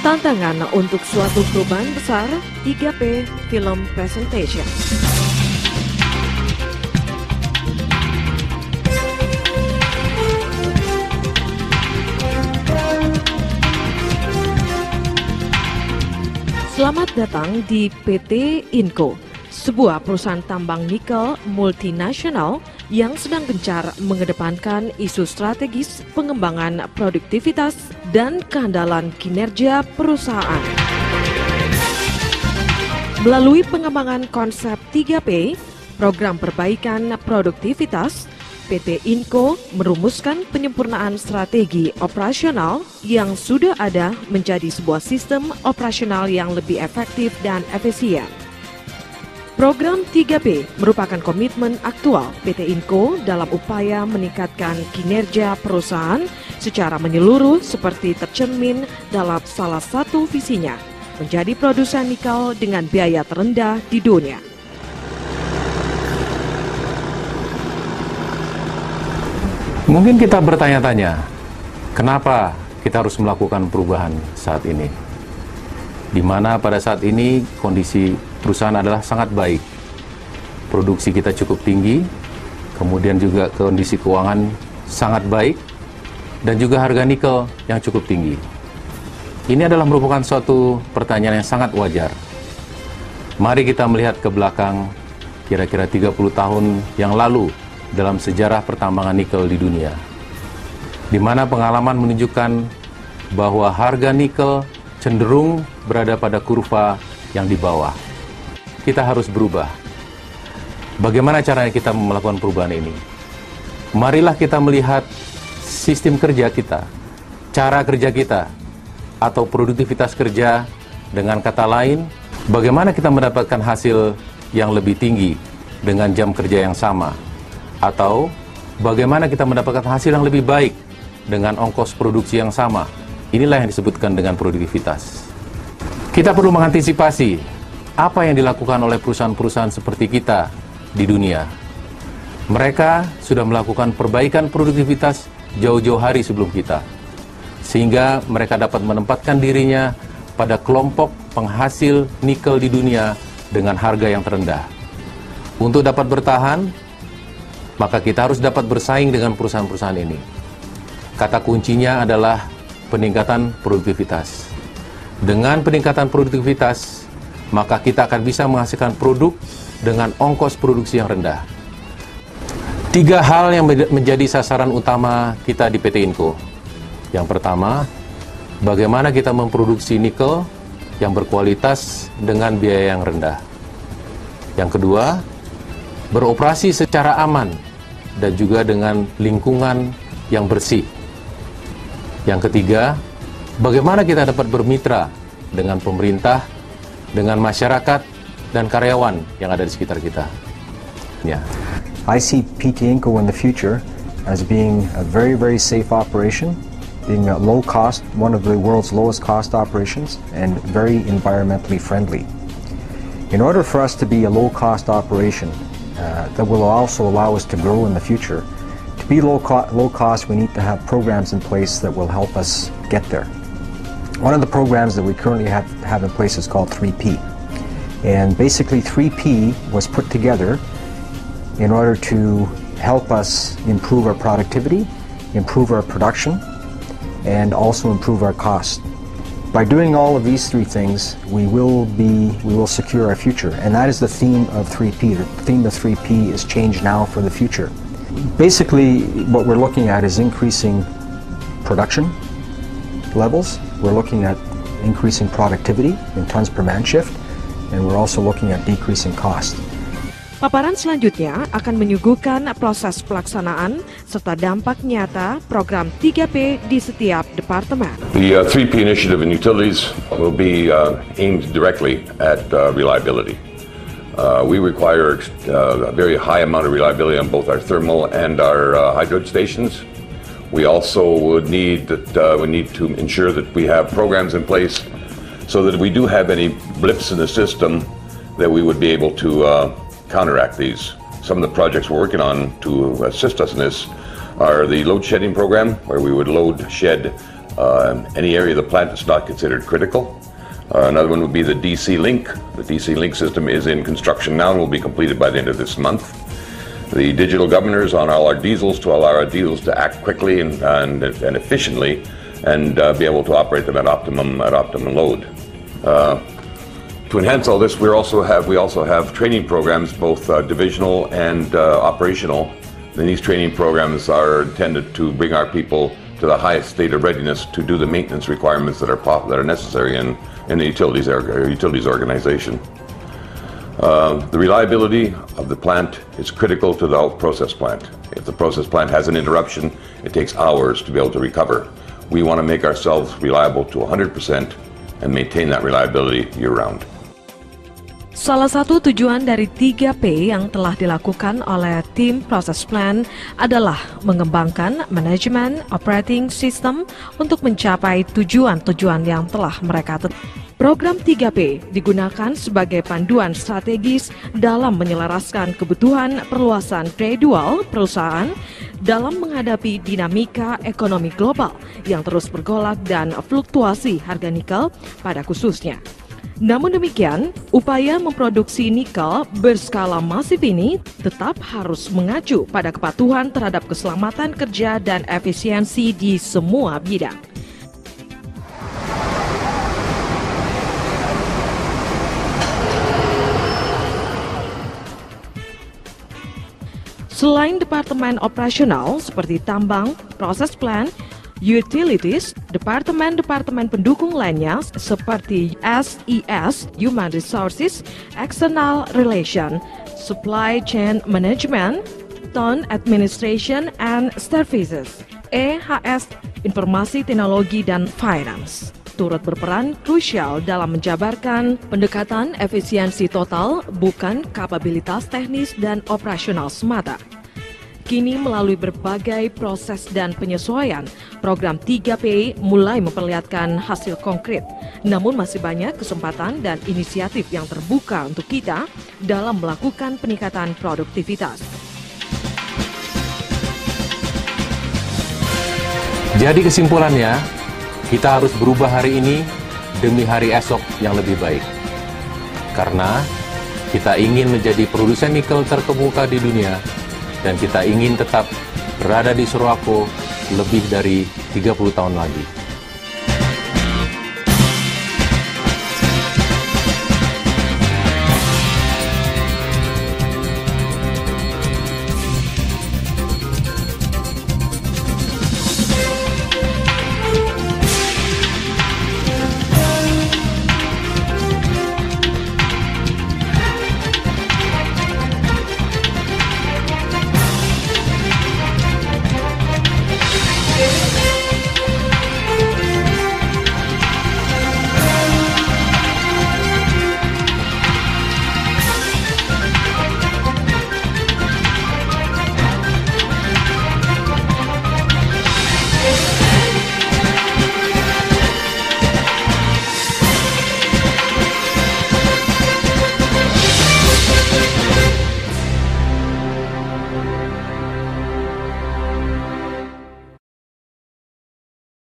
Tantangan untuk suatu perubahan besar, 3P Film Presentation. Selamat datang di PT Inco, sebuah perusahaan tambang nikel multinasional yang sedang gencar mengedepankan isu strategis pengembangan produktivitas dan kehandalan kinerja perusahaan. Melalui pengembangan konsep 3P, program perbaikan produktivitas, PT Inco merumuskan penyempurnaan strategi operasional yang sudah ada menjadi sebuah sistem operasional yang lebih efektif dan efisien. Program 3P merupakan komitmen aktual PT Inco dalam upaya meningkatkan kinerja perusahaan secara menyeluruh seperti tercermin dalam salah satu visinya, menjadi produsen nikel dengan biaya terendah di dunia. Mungkin kita bertanya-tanya, kenapa kita harus melakukan perubahan saat ini? Di mana pada saat ini kondisi perusahaan adalah sangat baik. Produksi kita cukup tinggi, kemudian juga kondisi keuangan sangat baik, dan juga harga nikel yang cukup tinggi. Ini adalah merupakan suatu pertanyaan yang sangat wajar. Mari kita melihat ke belakang kira-kira 30 tahun yang lalu dalam sejarah pertambangan nikel di dunia, di mana pengalaman menunjukkan bahwa harga nikel cenderung berada pada kurva yang di bawah. Kita harus berubah. Bagaimana caranya kita melakukan perubahan ini? Marilah kita melihat sistem kerja kita, cara kerja kita, atau produktivitas kerja. Dengan kata lain, bagaimana kita mendapatkan hasil yang lebih tinggi dengan jam kerja yang sama, atau bagaimana kita mendapatkan hasil yang lebih baik dengan ongkos produksi yang sama. Inilah yang disebutkan dengan produktivitas. Kita perlu mengantisipasi apa yang dilakukan oleh perusahaan-perusahaan seperti kita di dunia. Mereka sudah melakukan perbaikan produktivitas jauh-jauh hari sebelum kita, sehingga mereka dapat menempatkan dirinya pada kelompok penghasil nikel di dunia dengan harga yang terendah. Untuk dapat bertahan, maka kita harus dapat bersaing dengan perusahaan-perusahaan ini. Kata kuncinya adalah peningkatan produktivitas. Dengan peningkatan produktivitas, maka kita akan bisa menghasilkan produk dengan ongkos produksi yang rendah. 3 hal yang menjadi sasaran utama kita di PT Inco. Yang pertama, bagaimana kita memproduksi nikel yang berkualitas dengan biaya yang rendah. Yang kedua, beroperasi secara aman dan juga dengan lingkungan yang bersih. Yang ketiga, bagaimana kita dapat bermitra dengan pemerintah, dengan masyarakat, dan karyawan yang ada di sekitar kita. Ya. I see PT Inco in the future as being a very, very safe operation, being a low cost, one of the world's lowest cost operations, and very environmentally friendly. In order for us to be a low cost operation that will also allow us to grow in the future, to be low cost, we need to have programs in place that will help us get there. One of the programs that we currently have in place is called 3P. And basically 3P was put together in order to help us improve our productivity, improve our production, and also improve our cost. By doing all of these 3 things, we will secure our future. And that is the theme of 3P. The theme of 3P is change now for the future. Basically, what we're looking at is increasing production levels. We're looking at increasing productivity in tons per man shift, and we're also looking at decreasing cost. Paparan selanjutnya akan menyuguhkan proses pelaksanaan serta dampak nyata program 3P di setiap departemen. The 3P initiative in utilities will be aimed directly at reliability. We require a very high amount of reliability on both our thermal and our hydrogen stations. We also would need to ensure that we have programs in place so that if we do have any blips in the system, that we would be able to counteract these. Some of the projects we're working on to assist us in this are the load shedding program, where we would load shed Any area of the plant that's not considered critical. Another one would be the DC Link. The DC Link system is in construction now and will be completed by the end of this month. The digital governors on all our diesels to allow our diesels to act quickly and efficiently and be able to operate them at optimum load. To enhance all this, we also have training programs, both divisional and operational. And these training programs are intended to bring our people to the highest state of readiness to do the maintenance requirements that are necessary in the utilities organization. The reliability of the plant is critical to the process plant. If the process plant has an interruption, it takes hours to be able to recover. We want to make ourselves reliable to 100% and maintain that reliability year-round. Salah satu tujuan dari 3P yang telah dilakukan oleh tim Process Plant adalah mengembangkan manajemen operating system untuk mencapai tujuan-tujuan yang telah mereka tetapkan. Program 3P digunakan sebagai panduan strategis dalam menyelaraskan kebutuhan perluasan gradual perusahaan dalam menghadapi dinamika ekonomi global yang terus bergolak dan fluktuasi harga nikel pada khususnya. Namun demikian, upaya memproduksi nikel berskala masif ini tetap harus mengacu pada kepatuhan terhadap keselamatan kerja dan efisiensi di semua bidang. Selain departemen operasional seperti tambang, proses plant, utilities, departemen-departemen pendukung lainnya seperti SES, Human Resources, External Relation, Supply Chain Management, Ton Administration and Services, EHS, Informasi Teknologi dan Finance, turut berperan krusial dalam menjabarkan pendekatan efisiensi total, bukan kapabilitas teknis dan operasional semata. Kini melalui berbagai proses dan penyesuaian, program 3P mulai memperlihatkan hasil konkret. Namun masih banyak kesempatan dan inisiatif yang terbuka untuk kita dalam melakukan peningkatan produktivitas. Jadi kesimpulannya, kita harus berubah hari ini demi hari esok yang lebih baik. Karena kita ingin menjadi produsen nikel terkemuka di dunia, dan kita ingin tetap berada di Surwako lebih dari 30 tahun lagi.